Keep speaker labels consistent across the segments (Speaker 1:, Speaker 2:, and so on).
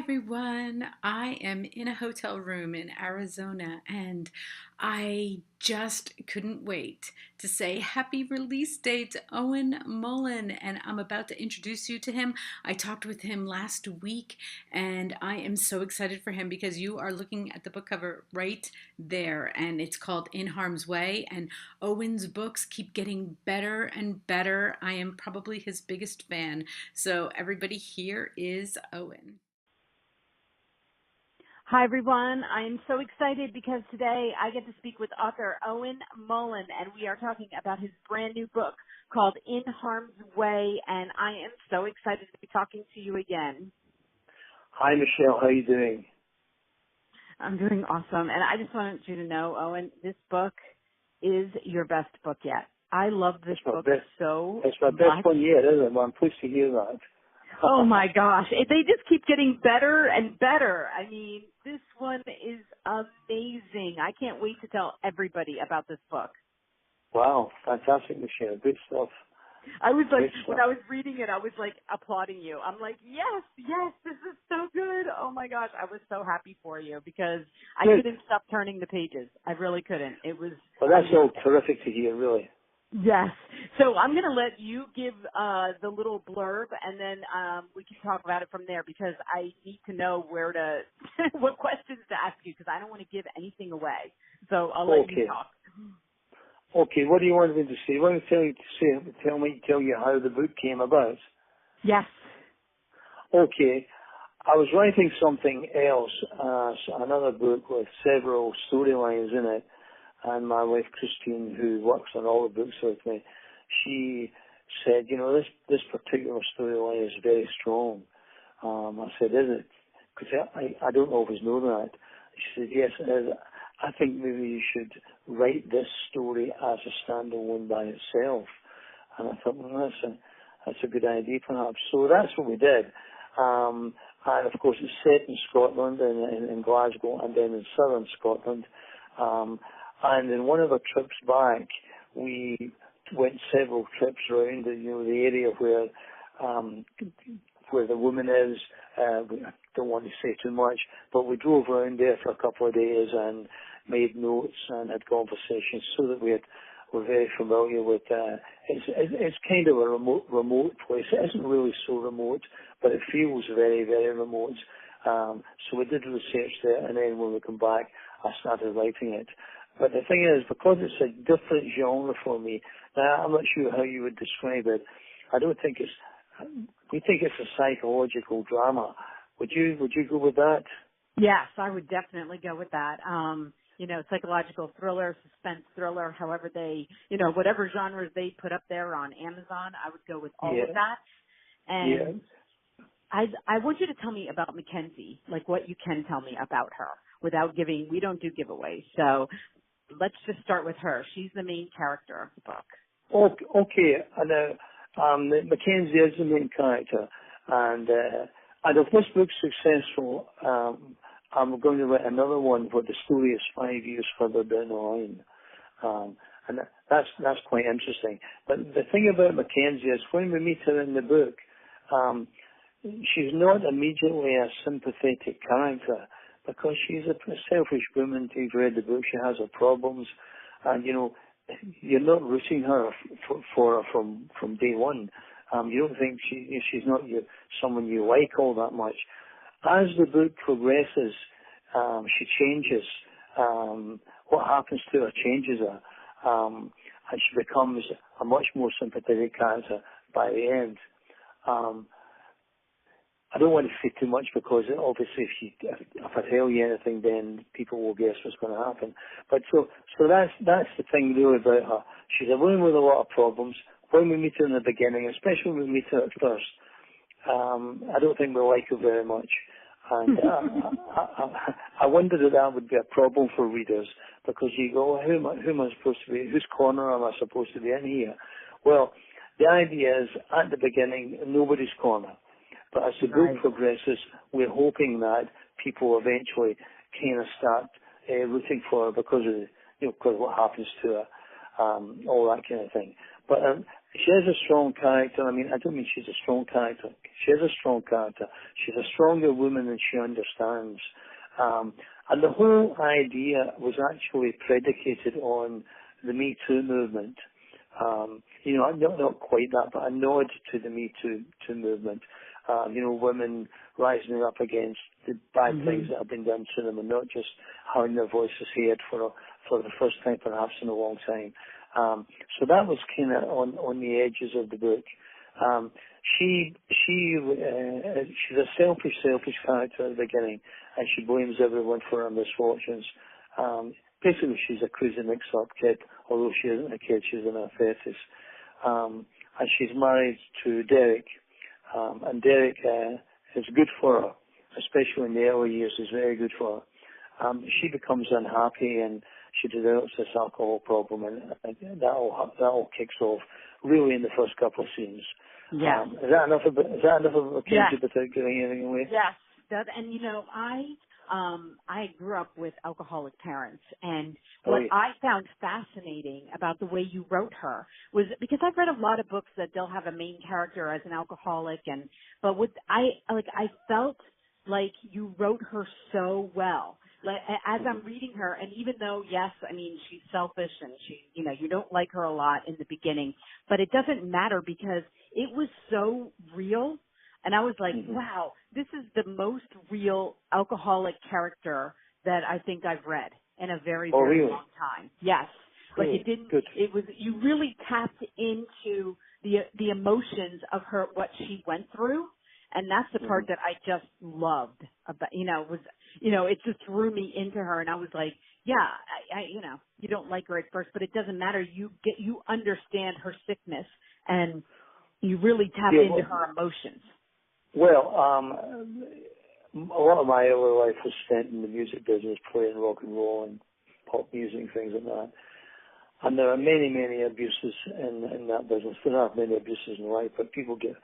Speaker 1: everyone. I am in a hotel room in Arizona and I just couldn't wait to say happy release date to Owen Mullen, and I'm about to introduce you to him. I talked with him last week and I am so excited for him because you are looking at the book cover right there, and it's called In Harm's Way, and Owen's books keep getting better and better. I am probably his biggest fan. So everybody, here is Owen.
Speaker 2: Hi, everyone. I am so excited because today I get to speak with author Owen Mullen, and we are talking about his brand new book called In Harm's Way, and I am so excited to be talking to you again.
Speaker 3: Hi, Michelle. How are you doing?
Speaker 2: I'm doing awesome, and I just wanted you to know, Owen, this book is your best book yet. I love this book so much.
Speaker 3: It's my best one yet, isn't it? Well, I'm pleased to hear that.
Speaker 2: Oh my gosh. They just keep getting better and better. I mean, this one is amazing. I can't wait to tell everybody about this book.
Speaker 3: Wow, fantastic, Michelle. Good stuff.
Speaker 2: I was like, when I was reading it, I was like applauding you. I'm like, yes, this is so good. Oh my gosh. I was so happy for you because I couldn't stop turning the pages. I really couldn't. It was.
Speaker 3: Well, that's all terrific to hear, really.
Speaker 2: Yes. So I'm going to let you give the little blurb, and then we can talk about it from there because I need to know where to, what questions to ask you because I don't want to give anything away. So I'll let you talk.
Speaker 3: Okay. What do you want me to say? You want me to tell you how the book came about?
Speaker 2: Yes.
Speaker 3: Okay. I was writing something else, another book with several storylines in it. And my wife, Christine, who works on all the books with me, she said, this particular storyline is very strong. I said, is it? Because I don't always know that. She said, yes, it is. I think maybe you should write this story as a standalone by itself. And I thought, well, that's a good idea, perhaps. So that's what we did. And of course, it's set in Scotland, in Glasgow, and then in southern Scotland. And in one of our trips back, we went several trips around the area where the woman is. I don't want to say too much, but we drove around there for a couple of days and made notes and had conversations so that we're very familiar with. It's kind of a remote place. It isn't really so remote, but it feels very, very remote. So we did research there, and then when we come back, I started writing it. But the thing is, because it's a different genre for me, now I'm not sure how you would describe it. We think it's a psychological drama. Would you go with that?
Speaker 2: Yes, I would definitely go with that. Psychological thriller, suspense thriller, however they, whatever genres they put up there on Amazon, I would go with all of that. And I want you to tell me about Mackenzie, like what you can tell me about her without we don't do giveaways. So let's just start with her. She's the main character of the book.
Speaker 3: Okay. And Mackenzie is the main character. And if this book's successful, I'm going to write another one where the story is 5 years further down the line. And that's quite interesting. But the thing about Mackenzie is when we meet her in the book, she's not immediately a sympathetic character because she's a selfish woman. You've read the book. She has her problems. And, you're not rooting her for her from day one. You don't think she's not someone you like all that much. As the book progresses, she changes. What happens to her changes her. And she becomes a much more sympathetic character by the end. I don't want to say too much because obviously if I tell you anything, then people will guess what's going to happen. But so that's the thing really about her. She's a woman with a lot of problems. When we meet her in the beginning, especially when we meet her at first, I don't think we like her very much. And I wonder if that would be a problem for readers because you go, who am I supposed to be? Whose corner am I supposed to be in here? Well, the idea is at the beginning, nobody's corner. But as the book progresses, we're hoping that people eventually kind of start rooting for her because of because of what happens to her, all that kind of thing. But she is a strong character. I mean, I don't mean she's a strong character She has a strong character. She's a stronger woman than she understands. And the whole idea was actually predicated on the Me Too movement. Not quite that, but a nod to the Me Too movement. Women rising up against the bad things that have been done to them, and not just having their voices heard for the first time, perhaps in a long time. So that was kind of on the edges of the book. She's a selfish character at the beginning, and she blames everyone for her misfortunes. Basically, she's a crazy mix-up kid, although she isn't a kid, she's in her 30s. And she's married to Derek, and Derek is good for her, especially in the early years, is very good for her. She becomes unhappy, and she develops this alcohol problem, and that all kicks off really in the first couple of scenes.
Speaker 2: Yeah.
Speaker 3: Is that enough of a
Speaker 2: Yes.
Speaker 3: without giving anything away?
Speaker 2: Yes. And I grew up with alcoholic parents, and what I found fascinating about the way you wrote her was because I've read a lot of books that they'll have a main character as an alcoholic, but I felt like you wrote her so well. Like, as I'm reading her, and even though, yes, I mean, she's selfish and you don't like her a lot in the beginning, but it doesn't matter because it was so real. And I was like, wow, this is the most real alcoholic character that I think I've read in a very, very long time. Yes. Like you really tapped into the emotions of her, what she went through. And that's the part that I just loved about, it just threw me into her. And I was like, yeah, you don't like her at first, but it doesn't matter. You understand her sickness, and you really tap into her emotions.
Speaker 3: Well, a lot of my early life was spent in the music business, playing rock and roll and pop music, things like that. And there are many, many abuses in that business. There are many abuses in life, but people get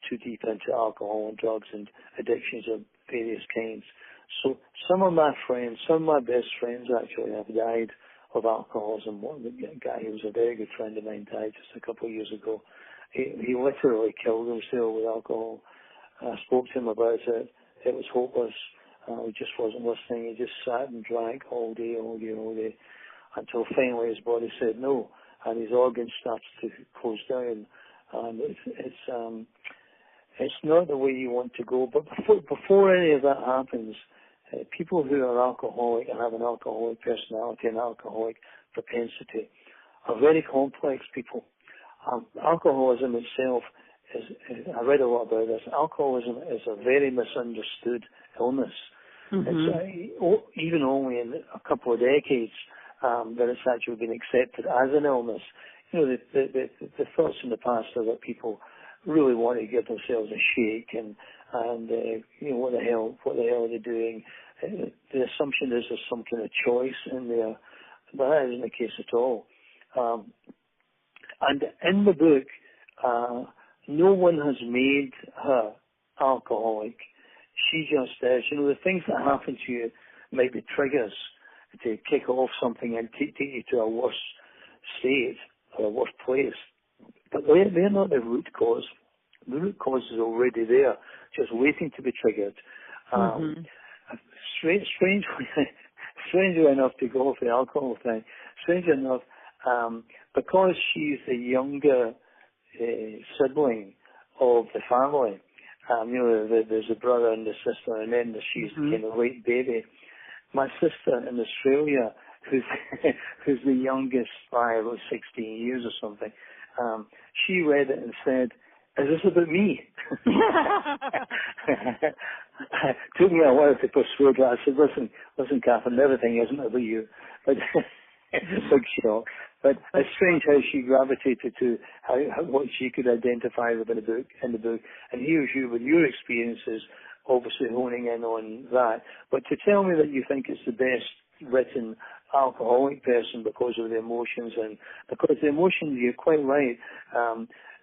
Speaker 3: too deep into alcohol and drugs and addictions of various kinds. So some of my best friends actually have died of alcoholism. One guy who was a very good friend of mine died just a couple of years ago. He literally killed himself with alcohol. I spoke to him about it. It was hopeless. He just wasn't listening. He just sat and drank all day, until finally his body said no, and his organs started to close down. And it's not the way you want to go. But before any of that happens, people who are alcoholic and have an alcoholic personality and alcoholic propensity are very complex people. Alcoholism itself I read a lot about this. Alcoholism is a very misunderstood illness. It's even only in a couple of decades that it's actually been accepted as an illness. The thoughts in the past are that people really want to give themselves a shake and what the hell are they doing? The assumption is there's some kind of choice in there, but that isn't the case at all. And in the book, no one has made her alcoholic. She just is. The things that happen to you might be triggers to kick off something and take you to a worse state or a worse place. But they're not the root cause. The root cause is already there, just waiting to be triggered. Strangely enough, to go off the alcohol thing, strangely enough, because she's the younger sibling of the family, there's a brother and a sister, and then she's kind of late baby. My sister in Australia, who's the youngest by about 16 years or something, she read it and said, "Is this about me?" Took me a while to persuade her. I said, listen, Catherine, everything isn't about you. But big shock. But it's strange how she gravitated to what she could identify with in the book. And here's you with your experiences, obviously honing in on that. But to tell me that you think it's the best written alcoholic person because of the emotions, and because the emotions, you're quite right.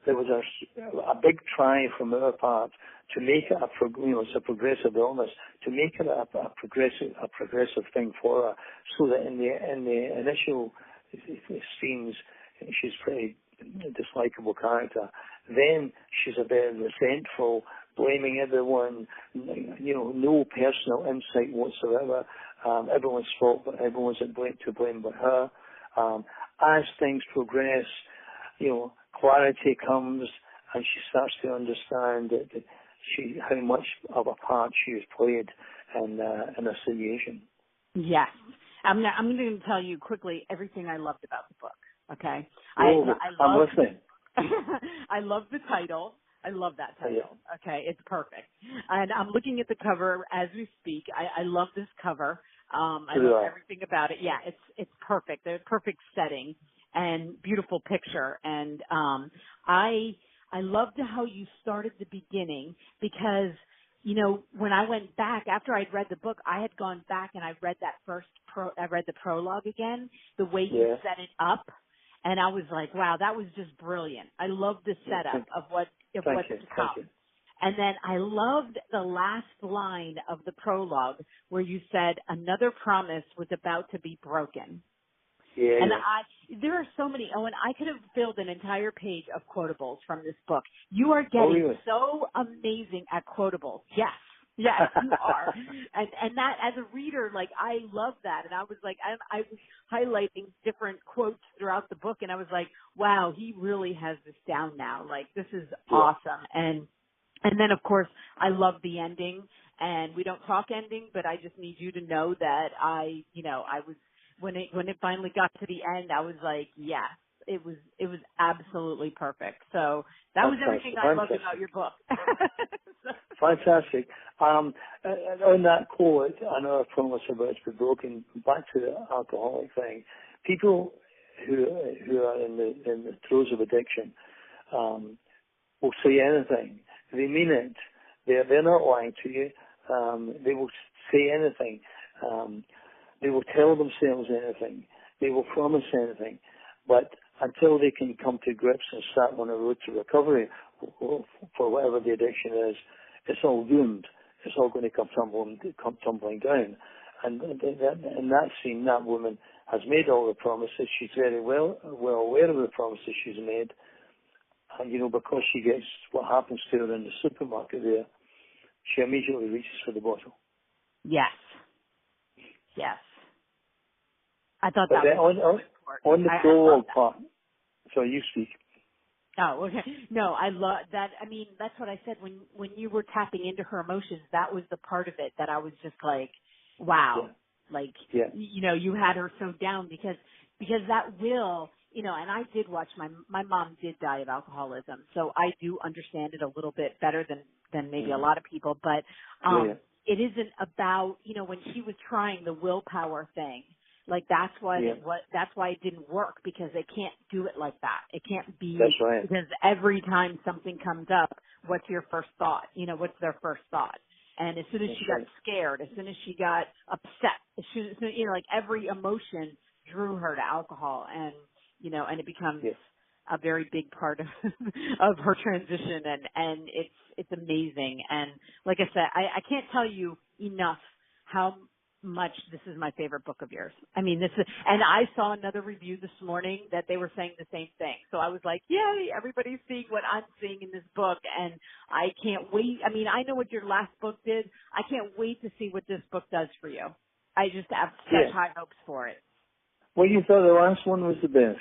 Speaker 3: There was a big try from our part to make it it's a progressive illness, to make it a progressive thing for her, so that in the initial scenes, she's a pretty dislikable character. Then she's a bit resentful, blaming everyone, no personal insight whatsoever. Everyone's fault, but everyone's to blame but her. As things progress, clarity comes, and she starts to understand that how much of a part she has played in a situation.
Speaker 2: Yes. I'm going to tell you quickly everything I loved about the book. Okay.
Speaker 3: I'm listening.
Speaker 2: I love the title. I love that title.
Speaker 3: Yeah.
Speaker 2: Okay. It's perfect. And I'm looking at the cover as we speak. I love this cover. I love everything about it. Yeah, it's perfect. The perfect setting and beautiful picture. And I loved how you started the beginning because, when I went back after I'd read the book, I had gone back and I read I read the prologue again, the way you set it up. And I was like, wow, that was just brilliant. I love the setup of what's to come. And then I loved the last line of the prologue where you said another promise was about to be broken.
Speaker 3: Yeah.
Speaker 2: And there are so many, Owen, I could have filled an entire page of quotables from this book. You are getting so amazing at quotables. Yes, you are. And that, as a reader, like, I love that. And I was like, I was highlighting different quotes throughout the book, and I was like, wow, he really has this down now. Like, this is awesome. And then, of course, I love the ending, and we don't talk ending, but I just need you to know that I was, when it finally got to the end, I was like, yes, it was absolutely perfect. So that was everything I loved about your book.
Speaker 3: Fantastic. On that quote, another promise about to be broken, back to the alcoholic thing, people who are in the throes of addiction will say anything. They mean it. They're not lying to you. They will say anything. They will tell themselves anything. They will promise anything. But until they can come to grips and start on a road to recovery for whatever the addiction is, it's all doomed. It's all going to come tumbling down. And in that scene, that woman has made all the promises. She's very well aware of the promises she's made. And, because she gets what happens to her in the supermarket there, she immediately reaches for the bottle.
Speaker 2: Yes. I thought that was
Speaker 3: on the prologue part. So you speak.
Speaker 2: Oh, okay. No, I love that. I mean, that's what I said when you were tapping into her emotions. That was the part of it that I was just like, wow.
Speaker 3: Yeah.
Speaker 2: You had her so down because that will, and I did watch my mom did die of alcoholism, so I do understand it a little bit better than maybe a lot of people. But it isn't about, when she was trying the willpower thing. Like that's why it didn't work, because they can't do it like that. It can't be because every time something comes up, what's your first thought? What's their first thought? And as soon as she got scared, as soon as she got upset, as soon as, like every emotion drew her to alcohol, and and it becomes a very big part of of her transition, and it's amazing. And like I said, I can't tell you enough how much this is my favorite book of yours. I mean, and I saw another review this morning that they were saying the same thing. So I was like, yay, everybody's seeing what I'm seeing in this book, and I can't wait. I mean, I know what your last book did. I can't wait to see what this book does for you. I just have such high hopes for it.
Speaker 3: Well, you thought the last one was the best.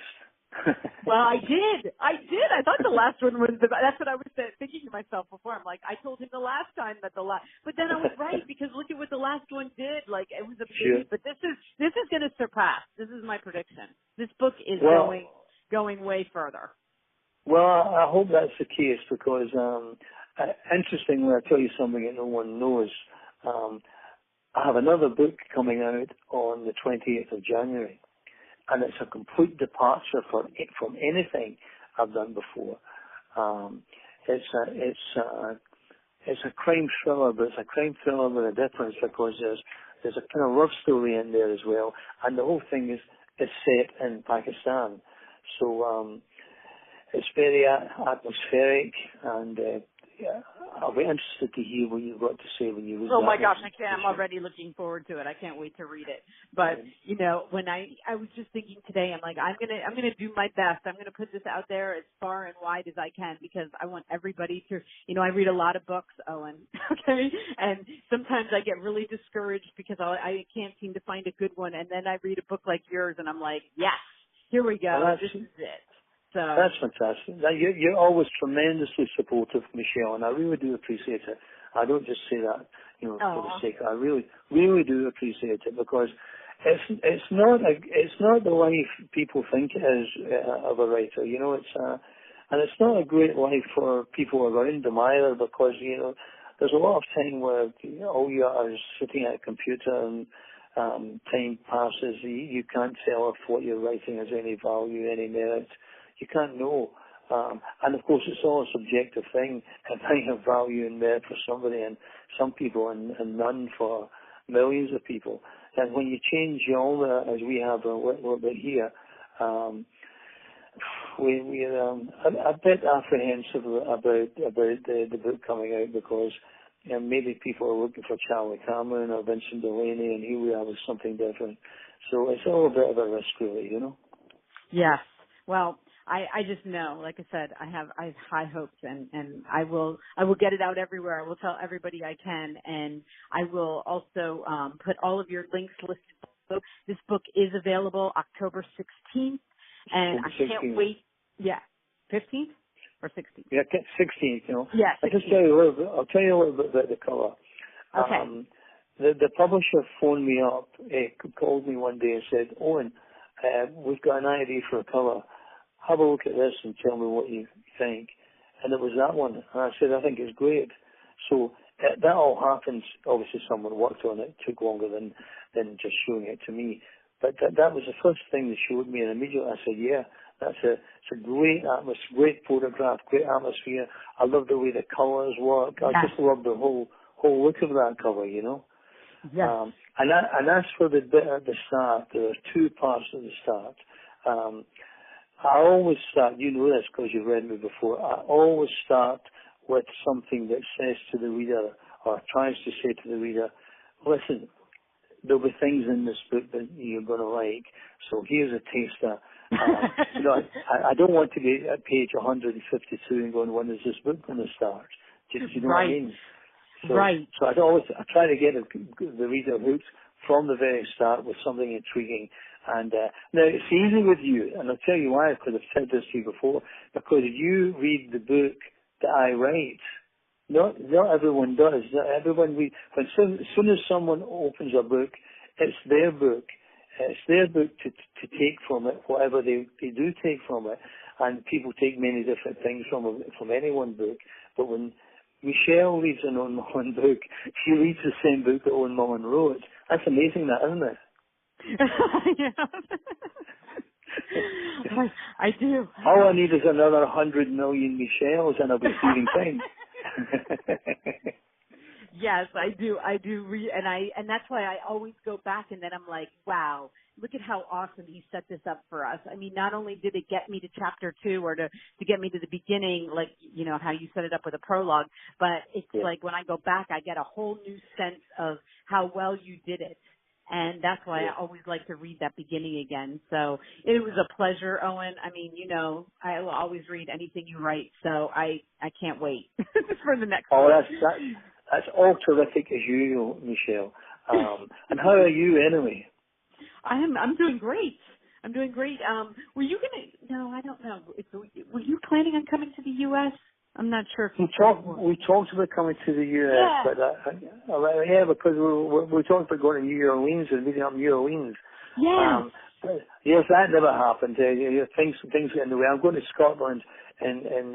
Speaker 2: Well, I did. I thought the last one was that's what I was thinking to myself before. I'm like, I told him the last time that but then I was right, because look at what the last one did. Like, it was amazing. But this is going to surpass. This is my prediction. This book is going way further.
Speaker 3: Well, I hope that's the case, because interestingly, I'll tell you something that no one knows. I have another book coming out on the 28th of January. And it's a complete departure from anything I've done before. It's a crime thriller, but it's a crime thriller with a difference, because there's a kind of love story in there as well, and the whole thing is set in Pakistan. So it's very atmospheric, and I'll be interested to hear what you've got to say when you read
Speaker 2: Oh my
Speaker 3: that
Speaker 2: gosh,
Speaker 3: one.
Speaker 2: I can't. I'm already looking forward to it. I can't wait to read it. But, you know, when I was just thinking today, I'm like, I'm going to do my best. I'm going to put this out there as far and wide as I can because I want everybody to, you know, I read a lot of books, Owen, okay? And sometimes I get really discouraged because I can't seem to find a good one. And then I read a book like yours and I'm like, yes, here we go.
Speaker 3: Well,
Speaker 2: This is it. So
Speaker 3: that's fantastic. Now, you're always tremendously supportive, Michelle, and I really do appreciate it. I don't just say that, you know, for the sake. I really, really do appreciate it because it's not the life people think it is of a writer. You know, and it's not a great life for people around them either because you know there's a lot of time where all you are is sitting at a computer and time passes. You can't tell if what you're writing has any value, any merit. You can't know. And of course, it's all a subjective thing. It might have value and merit for somebody and some people and none for millions of people. And when you change genre, as we have a little bit here, we're a bit apprehensive about the book coming out because maybe people are looking for Charlie Cameron or Vincent Delaney, and here we are with something different. So it's all a bit of a risk, really, you know.
Speaker 2: yes. Well, I just know, like I said, I have high hopes and I will get it out everywhere. I will tell everybody I can, and I will also put all of your links listed below. This book is available October 16th, and I can't wait. Yeah, 15th or 16th?
Speaker 3: Yeah, 16th, you know.
Speaker 2: Yeah, 16th.
Speaker 3: I'll tell you a little bit about the cover.
Speaker 2: Okay.
Speaker 3: The publisher phoned me up, called me one day and said, Owen, we've got an idea for a cover. Have a look at this and tell me what you think. And it was that one. And I said, I think it's great. So that all happens. Obviously, someone worked on it. It took longer than just showing it to me. But that was the first thing they showed me. And immediately I said, yeah, it's a great atmosphere, great photograph, great atmosphere. I love the way the colours work. I just love the whole look of that cover, you know.
Speaker 2: Yes.
Speaker 3: And that's for the bit at the start. There are two parts at the start. I always start, you know this because you've read me before, I always start with something that says to the reader, or tries to say to the reader, listen, there'll be things in this book that you're going to like, so here's a taster. You know, I don't want to be at page 152 and going, when is this book going to start? Do you know what I mean? So, so I try to get the reader hooked from the very start with something intriguing. And now it's easy with you, and I'll tell you why, because I've said this to you before, because you read the book that I write. Not everyone does. Not everyone as soon as someone opens a book, it's their book. It's their book to take from it, whatever they do take from it. And people take many different things from any one book. But when Michelle reads an Owen Mullen book, she reads the same book that Owen Mullen wrote. That's amazing, that, isn't it?
Speaker 2: I do.
Speaker 3: All I need is another 100 million Michelles and I'll be feeling fine.
Speaker 2: Yes, I do. And that's why I always go back and then I'm like, wow, look at how awesome he set this up for us. I mean, not only did it get me to chapter 2 or to get me to the beginning, like, you know, how you set it up with a prologue, but it's like when I go back, I get a whole new sense of how well you did it. And that's why I always like to read that beginning again. So it was a pleasure, Owen. I mean, you know, I will always read anything you write, so I can't wait for the next one.
Speaker 3: That's all terrific as usual, Michelle. And how are you anyway?
Speaker 2: I'm doing great. I'm doing great. Were you gonna? No, I don't know. Were you planning on coming to the U.S.? I'm not sure.
Speaker 3: We talked about coming to the U.S., but because we talked about going to New Orleans and meeting up in New Orleans.
Speaker 2: Yeah.
Speaker 3: Yes, that never happened. Things get in the way. I'm going to Scotland in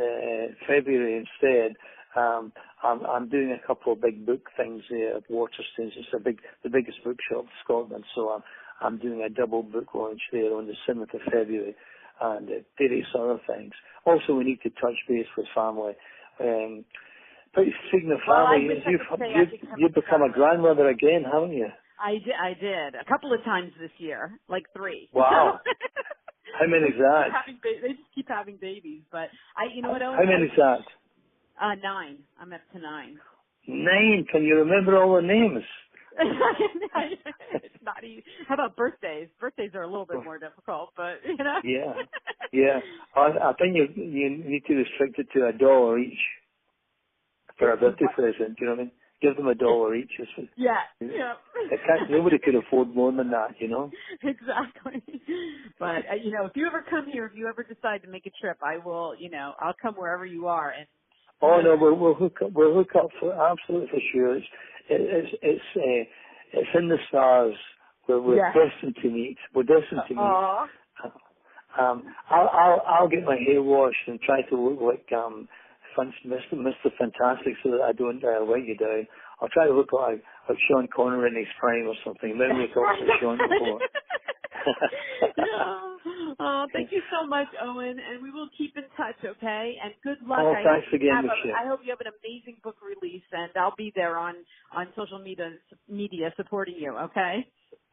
Speaker 3: February instead. I'm doing a couple of big book things there at Waterstones. It's the biggest bookshop in Scotland, so I'm doing a double book launch there on the 7th of February. And various other things. Also, we need to touch base with family. But speaking of family, you've become a grandmother again, haven't you?
Speaker 2: I did. A couple of times this year, like 3.
Speaker 3: Wow. How many is that?
Speaker 2: They just keep having babies. But you know what?
Speaker 3: How many is that?
Speaker 2: 9. I'm up to 9.
Speaker 3: 9. Can you remember all the names?
Speaker 2: It's not easy. How about birthdays? Birthdays are a little bit more difficult, but you know.
Speaker 3: Yeah, yeah. I think you need to restrict it to $1 each for a birthday present. You know what I mean? Give them $1 each.
Speaker 2: Yeah, yeah.
Speaker 3: Nobody could afford more than that, you know.
Speaker 2: Exactly. But you know, if you ever come here, if you ever decide to make a trip, I will. You know, I'll come wherever you are. And
Speaker 3: oh no, we'll hook up. We'll hook up for absolutely for sure. It's in the stars. We're destined to meet. We're destined to meet.
Speaker 2: Aww.
Speaker 3: I'll get my hair washed and try to look like Mr. Fantastic so that I don't let you down. I'll try to look like Sean Connery in his prime or something. Maybe we talked to Sean before.
Speaker 2: Yeah. Oh, thank you so much, Owen, and we will keep in touch, okay? And good luck.
Speaker 3: Oh, thanks again, Michelle.
Speaker 2: I hope you have an amazing book release, and I'll be there on social media supporting you, okay?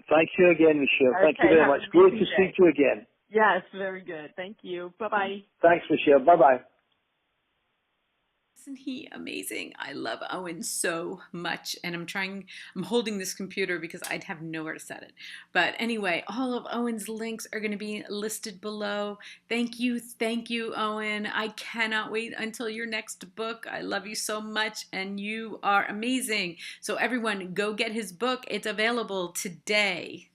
Speaker 3: Thank you again, Michelle. Thank you very much. Great to speak to you again.
Speaker 2: Yes, very good. Thank you. Bye-bye.
Speaker 3: Thanks, Michelle. Bye-bye.
Speaker 1: Isn't he amazing? I love Owen so much, and I'm holding this computer because I'd have nowhere to set it. But anyway, all of Owen's links are going to be listed below. Thank you, Owen. I cannot wait until your next book. I love you so much, and you are amazing. So everyone, go get his book. It's available today.